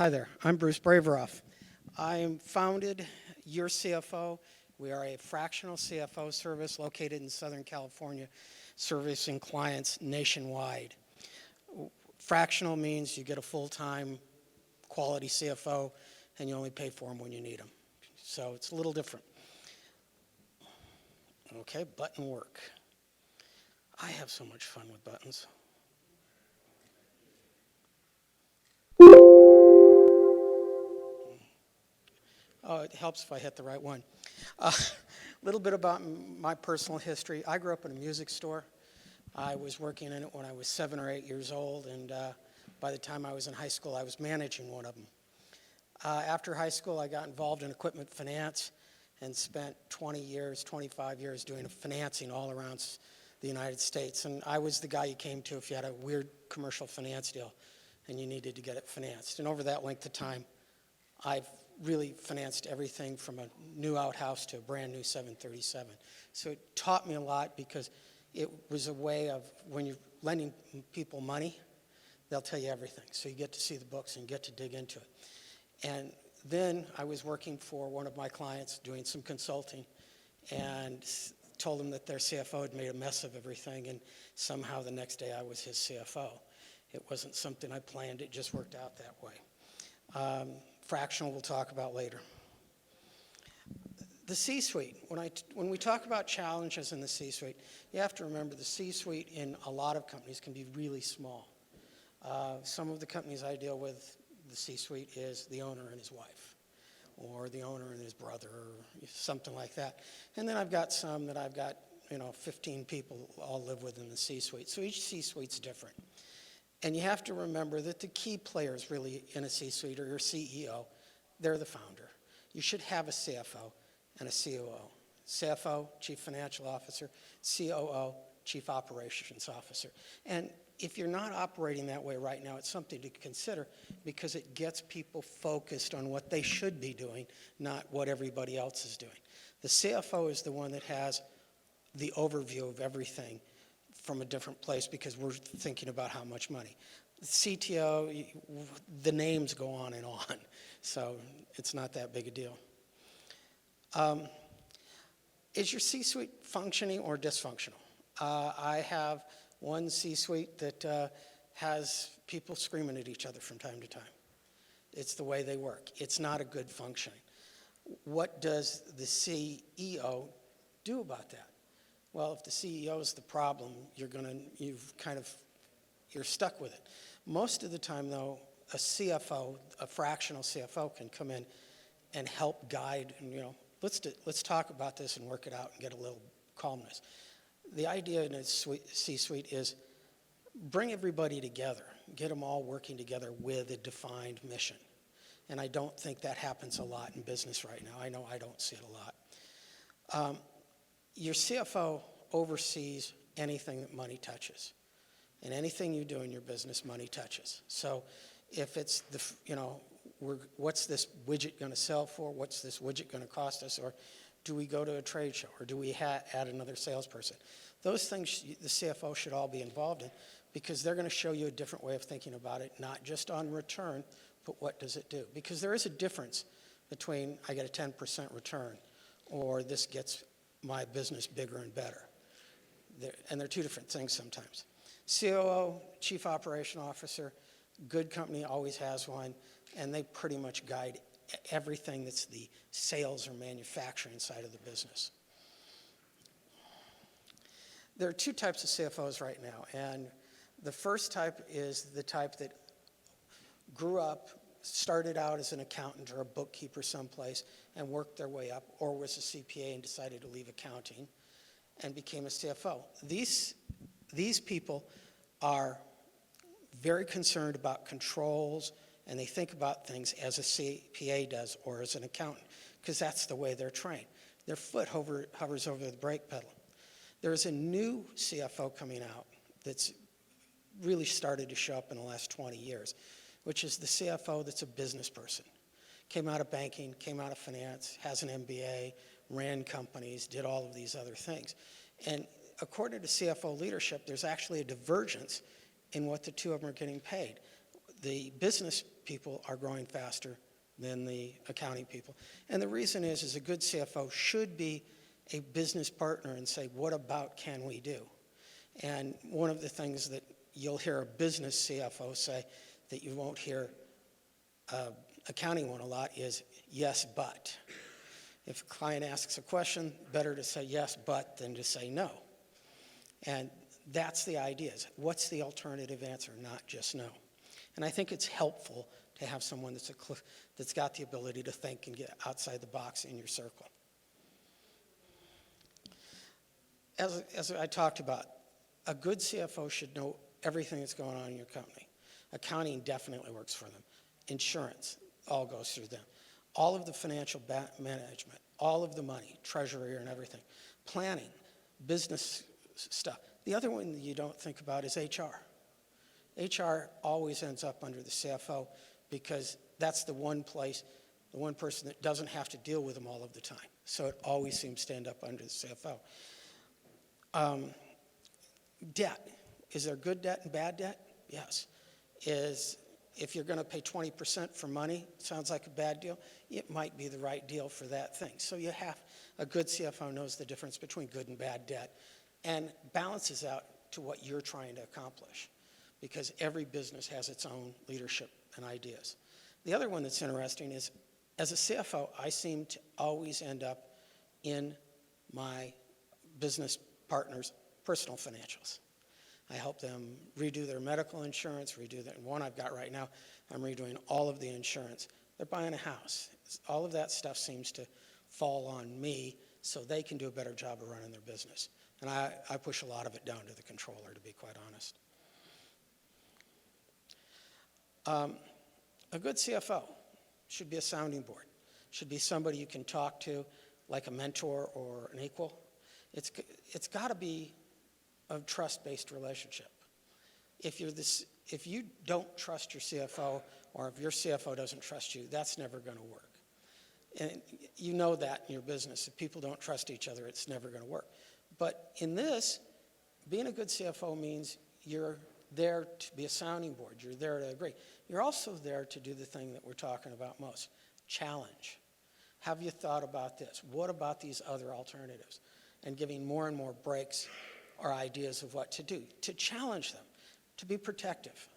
Hi there, I'm Bruce Braviroff. I am founded Your CFO. We are a fractional CFO service located in Southern California, servicing clients nationwide. Fractional means you get a full-time quality CFO and you only pay for them when you need them. So it's a little different. Okay, button work. I have so much fun with buttons. Oh, it helps if I hit the right one. A little bit about my personal history. I grew up in a music store. I was working in it when I was 7 or 8 years old, and by the time I was in high school, I was managing one of them. After high school, I got involved in equipment finance and spent 20 years, 25 years doing financing all around the United States. And I was the guy you came to if you had a weird commercial finance deal and you needed to get it financed. And over that length of time, I've really financed everything from a new outhouse to a brand new 737. So it taught me a lot because it was a way of, when you're lending people money, they'll tell you everything. So you get to see the books and get to dig into it. And then I was working for one of my clients doing some consulting and told them that their CFO had made a mess of everything, and somehow the next day I was his CFO. It wasn't something I planned, it just worked out that way. Fractional we'll talk about later. The C-suite. When we talk about challenges in the C-suite, you have to remember the C-suite in a lot of companies can be really small. Some of the companies I deal with, the C-suite is the owner and his wife, or the owner and his brother, or something like that. And then I've got some that I've got 15 people all live within the C-suite. So each C-suite's different. And you have to remember that the key players really in a C-suite are your CEO. They're the founder. You should have a CFO and a COO. CFO, Chief Financial Officer, COO, Chief Operations Officer. And if you're not operating that way right now, it's something to consider because it gets people focused on what they should be doing, not what everybody else is doing. The CFO is the one that has the overview of everything from a different place because we're thinking about how much money. The CTO, the names go on and on, so it's not that big a deal. Is your C-suite functioning or dysfunctional? I have one C-suite that has people screaming at each other from time to time. It's the way they work. It's not a good functioning. What does the CEO do about that? Well, if the CEO is the problem, you're stuck with it. Most of the time, though, a CFO, a fractional CFO, can come in and help guide. And let's talk about this and work it out and get a little calmness. The idea in a C-suite is bring everybody together, get them all working together with a defined mission. And I don't think that happens a lot in business right now. I know I don't see it a lot. Your CFO oversees anything that money touches. And anything you do in your business, money touches. So if it's, what's this widget going to sell for? What's this widget going to cost us? Or do we go to a trade show? Or do we add another salesperson? Those things the CFO should all be involved in because they're going to show you a different way of thinking about it, not just on return, but what does it do? Because there is a difference between I get a 10% return or this gets my business bigger and better. And they're two different things sometimes. COO, Chief Operation Officer, good company always has one, and they pretty much guide everything that's the sales or manufacturing side of the business. There are two types of CFOs right now, and the first type is the type that grew up, started out as an accountant or a bookkeeper someplace and worked their way up, or was a CPA and decided to leave accounting and became a CFO. These people are very concerned about controls, and they think about things as a CPA does or as an accountant because that's the way they're trained. Their foot hovers over the brake pedal. There's a new CFO coming out that's really started to show up in the last 20 years, which is the CFO that's a business person. Came out of banking, came out of finance, has an MBA, ran companies, did all of these other things. And according to CFO leadership, there's actually a divergence in what the two of them are getting paid. The business people are growing faster than the accounting people. And the reason is a good CFO should be a business partner and say, what about can we do? And one of the things that you'll hear a business CFO say that you won't hear accounting one a lot is yes, but. If a client asks a question, better to say yes, but than to say no. And that's the idea. Is what's the alternative answer, not just no. And I think it's helpful to have someone that's got the ability to think and get outside the box in your circle. As I talked about, a good CFO should know everything that's going on in your company. Accounting definitely works for them. Insurance all goes through them. All of the financial management, all of the money, treasury and everything. Planning, business stuff. The other one that you don't think about is HR. HR always ends up under the CFO because that's the one place, the one person that doesn't have to deal with them all of the time. So it always seems to end up under the CFO. Debt. Is there good debt and bad debt? Yes. If you're going to pay 20% for money, sounds like a bad deal, it might be the right deal for that thing. So a good CFO knows the difference between good and bad debt and balances out to what you're trying to accomplish because every business has its own leadership and ideas. The other one that's interesting is, as a CFO, I seem to always end up in my business partners' personal financials. I help them redo their medical insurance, redo that. One I've got right now, I'm redoing all of the insurance. They're buying a house. All of that stuff seems to fall on me so they can do a better job of running their business. And I push a lot of it down to the controller, to be quite honest. A good CFO should be a sounding board, should be somebody you can talk to like a mentor or an equal. It's got to be a trust-based relationship. If you don't trust your CFO, or if your CFO doesn't trust you, that's never going to work. And you know that in your business. If people don't trust each other, it's never going to work. But in this, being a good CFO means you're there to be a sounding board. You're there to agree. You're also there to do the thing that we're talking about most, challenge. Have you thought about this? What about these other alternatives? And giving more and more breaks or ideas of what to do, to challenge them, to be protective.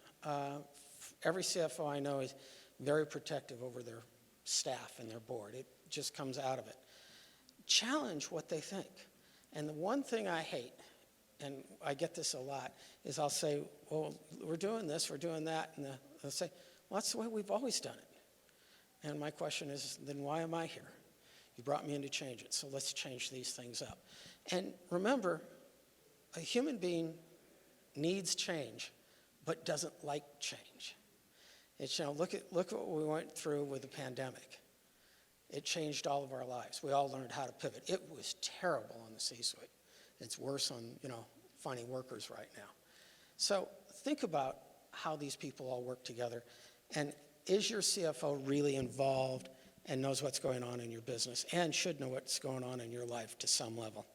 Every CFO I know is very protective over their staff and their board. It just comes out of it. Challenge what they think. And the one thing I hate, and I get this a lot, is I'll say, well, we're doing this, we're doing that, and they'll say, well, that's the way we've always done it. And my question is, then why am I here? You brought me in to change it, so let's change these things up. And remember, a human being needs change, but doesn't like change. It's, look at what we went through with the pandemic. It changed all of our lives. We all learned how to pivot. It was terrible on the C-suite. It's worse on, finding workers right now. So think about how these people all work together. And is your CFO really involved and knows what's going on in your business and should know what's going on in your life to some level?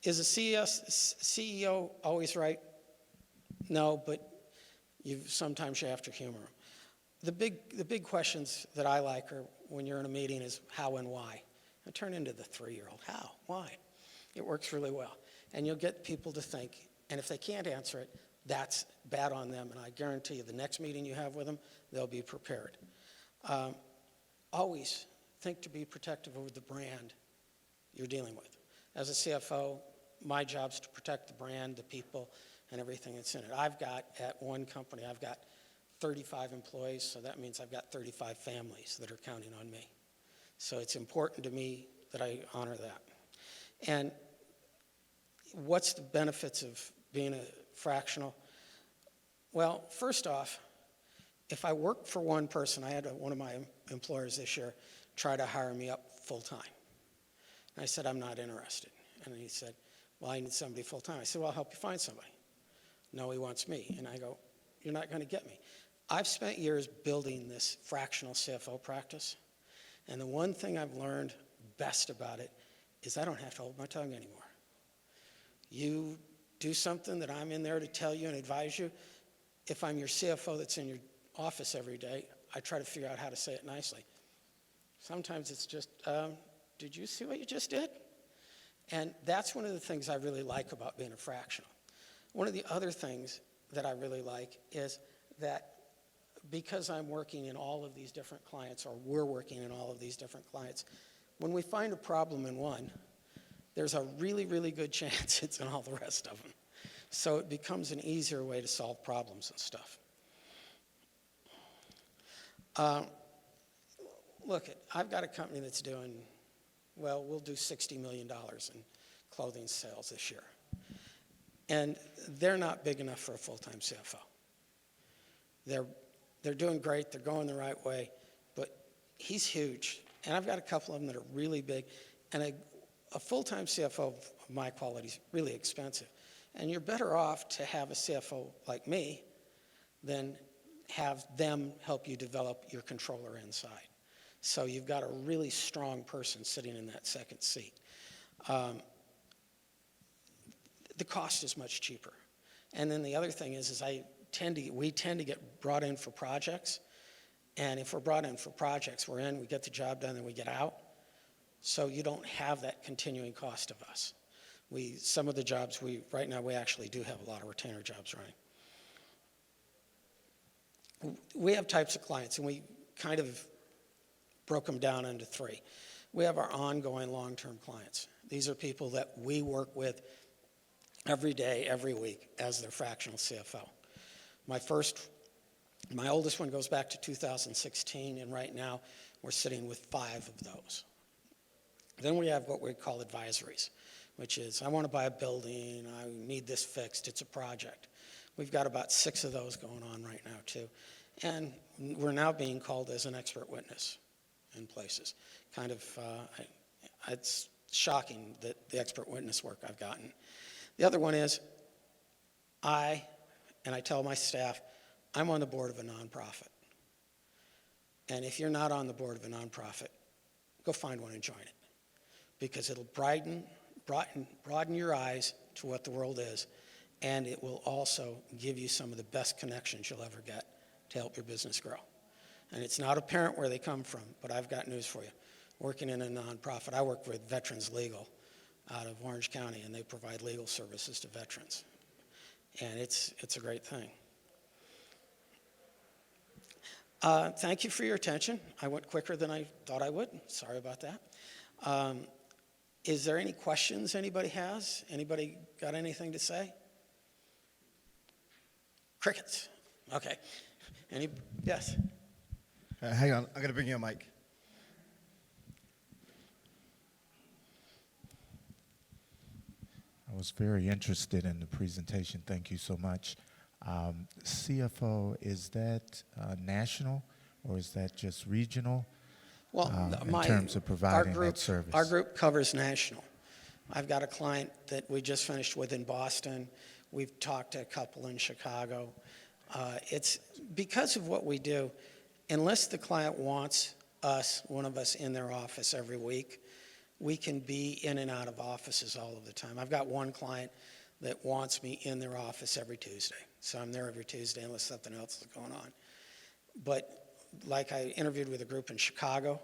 Is a CEO always right? No, but sometimes you have to humor them. The big questions that I like are when you're in a meeting is how and why. I turn into the 3-year-old. How? Why? It works really well. And you'll get people to think, and if they can't answer it, that's bad on them. And I guarantee you the next meeting you have with them, they'll be prepared. Always think to be protective of the brand you're dealing with. As a CFO, my job is to protect the brand, the people, and everything that's in it. At one company, I've got 35 employees, so that means I've got 35 families that are counting on me. So it's important to me that I honor that. And what's the benefits of being a fractional? Well, first off, if I work for one person, I had one of my employers this year try to hire me up full-time. And I said, I'm not interested. And he said, well, I need somebody full-time. I said, well, I'll help you find somebody. No, he wants me. And I go, you're not going to get me. I've spent years building this fractional CFO practice. And the one thing I've learned best about it is I don't have to hold my tongue anymore. You do something that I'm in there to tell you and advise you, if I'm your CFO that's in your office every day, I try to figure out how to say it nicely. Sometimes it's just, did you see what you just did? And that's one of the things I really like about being a fractional. One of the other things that I really like is that because I'm working in all of these different clients, or we're working in all of these different clients, when we find a problem in one, there's a really, really good chance it's in all the rest of them. So it becomes an easier way to solve problems and stuff. Look, I've got a company that's doing, well, we'll do $60 million in clothing sales this year. And they're not big enough for a full-time CFO. They're doing great, they're going the right way, but he's huge. And I've got a couple of them that are really big. And a full-time CFO of my quality is really expensive. And you're better off to have a CFO like me than have them help you develop your controller inside. So you've got a really strong person sitting in that second seat. The cost is much cheaper. And then the other thing is we tend to get brought in for projects. And if we're brought in for projects, we're in, we get the job done, then we get out. So you don't have that continuing cost of us. Some of the jobs, right now we actually do have a lot of retainer jobs running. We have types of clients, and we kind of broke them down into three. We have our ongoing long-term clients. These are people that we work with every day, every week as their fractional CFO. My oldest one goes back to 2016, and right now we're sitting with 5 of those. Then we have what we call advisories, which is, I want to buy a building, I need this fixed, it's a project. We've got about 6 of those going on right now too. And we're now being called as an expert witness in places. It's shocking that the expert witness work I've gotten. The other one is, I tell my staff, I'm on the board of a nonprofit. And if you're not on the board of a nonprofit, go find one and join it. Because it'll broaden your eyes to what the world is, and it will also give you some of the best connections you'll ever get to help your business grow. And it's not apparent where they come from, but I've got news for you. Working in a nonprofit, I work with Veterans Legal out of Orange County, and they provide legal services to veterans. And it's a great thing. Thank you for your attention. I went quicker than I thought I would. Sorry about that. Is there any questions anybody has? Anybody got anything to say? Crickets. Okay. Yes? Hang on, I'm going to bring you a mic. I was very interested in the presentation. Thank you so much. CFO, is that national or is that just regional? Well, in terms of providing that service? Our group covers national. I've got a client that we just finished with in Boston. We've talked to a couple in Chicago. It's because of what we do, unless the client wants one of us in their office every week, we can be in and out of offices all of the time. I've got one client that wants me in their office every Tuesday. So I'm there every Tuesday unless something else is going on. But like I interviewed with a group in Chicago,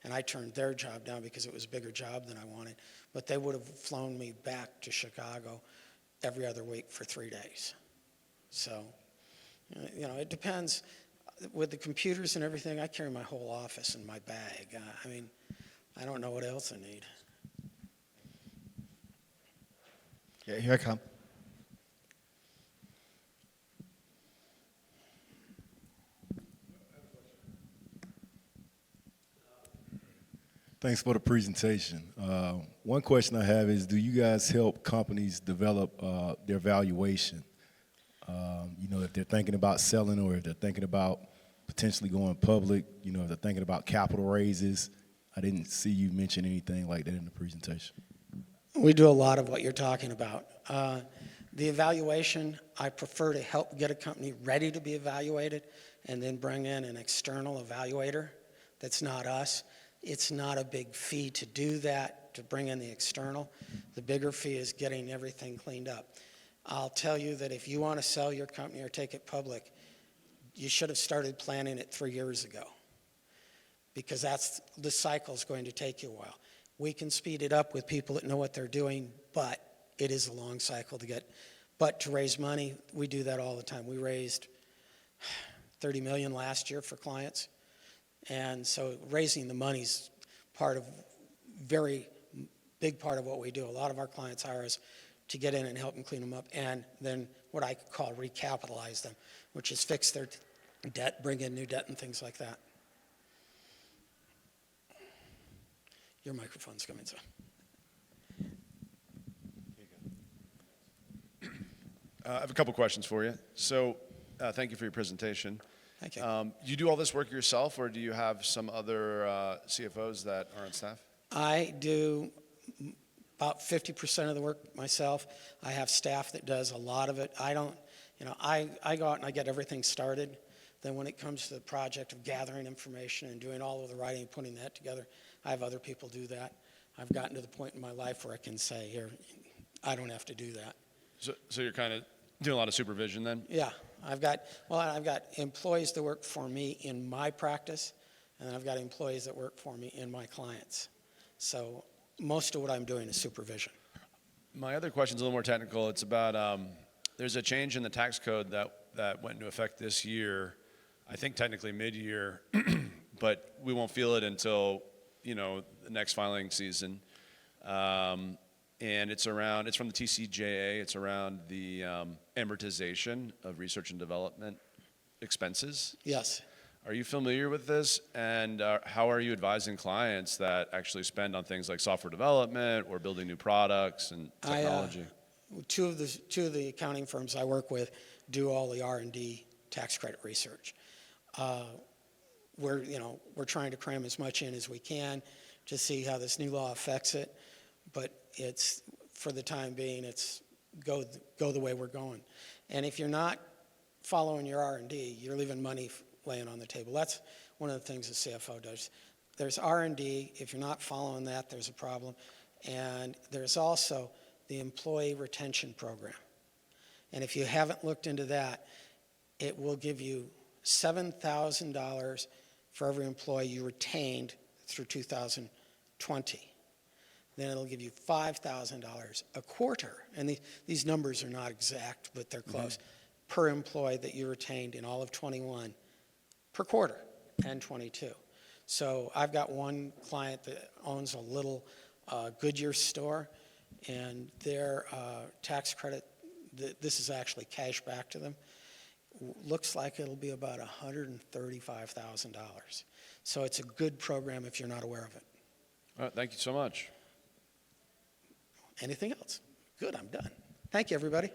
and I turned their job down because it was a bigger job than I wanted. But they would have flown me back to Chicago every other week for 3 days. So, it depends. With the computers and everything, I carry my whole office in my bag. I don't know what else I need. Yeah, here I come. Thanks for the presentation. One question I have is, do you guys help companies develop their valuation? If they're thinking about selling or if they're thinking about potentially going public, if they're thinking about capital raises. I didn't see you mention anything like that in the presentation. We do a lot of what you're talking about. The evaluation, I prefer to help get a company ready to be evaluated and then bring in an external evaluator that's not us. It's not a big fee to do that, to bring in the external. The bigger fee is getting everything cleaned up. I'll tell you that if you want to sell your company or take it public, you should have started planning it 3 years ago, because the cycle's going to take you a while. We can speed it up with people that know what they're doing, but it is a long cycle to get. But to raise money, we do that all the time. We raised $30 million last year for clients, and so raising the money's very big part of what we do. A lot of our clients hire us to get in and help them clean them up, and then what I call recapitalize them, which is fix their debt, bring in new debt, and things like that. Your microphone's coming, so. I have a couple questions for you. So thank you for your presentation. Thank you. You do all this work yourself, or do you have some other CFOs that are on staff? I do about 50% of the work myself. I have staff that does a lot of it. I don't, I go out and I get everything started. Then when it comes to the project of gathering information and doing all of the writing and putting that together, I have other people do that. I've gotten to the point in my life where I can say, here, I don't have to do that. So you're kind of doing a lot of supervision then? Yeah, I've got employees that work for me in my practice, and then I've got employees that work for me in my clients. So most of what I'm doing is supervision. My other question is a little more technical. It's about there's a change in the tax code that went into effect this year, I think technically mid-year, but we won't feel it until the next filing season. And it's from the TCJA. It's around the amortization of research and development expenses. Yes. Are you familiar with this? And how are you advising clients that actually spend on things like software development or building new products and technology? Two of the accounting firms I work with do all the R&D tax credit research. We're trying to cram as much in as we can to see how this new law affects it, but it's, for the time being, it's go the way we're going. And if you're not following your R&D, you're leaving money laying on the table. That's one of the things the CFO does. There's R&D. If you're not following that, there's a problem. And there's also the employee retention program. And if you haven't looked into that, it will give you $7,000 for every employee you retained through 2020. Then it'll give you $5,000 a quarter. And these numbers are not exact, but they're close, per employee that you retained in all of 21 per quarter and 22. So I've got one client that owns a little Goodyear store, and their tax credit, this is actually cash back to them, looks like it'll be about $135,000. So it's a good program if you're not aware of it. All right, thank you so much. Anything else? Good, I'm done. Thank you, everybody.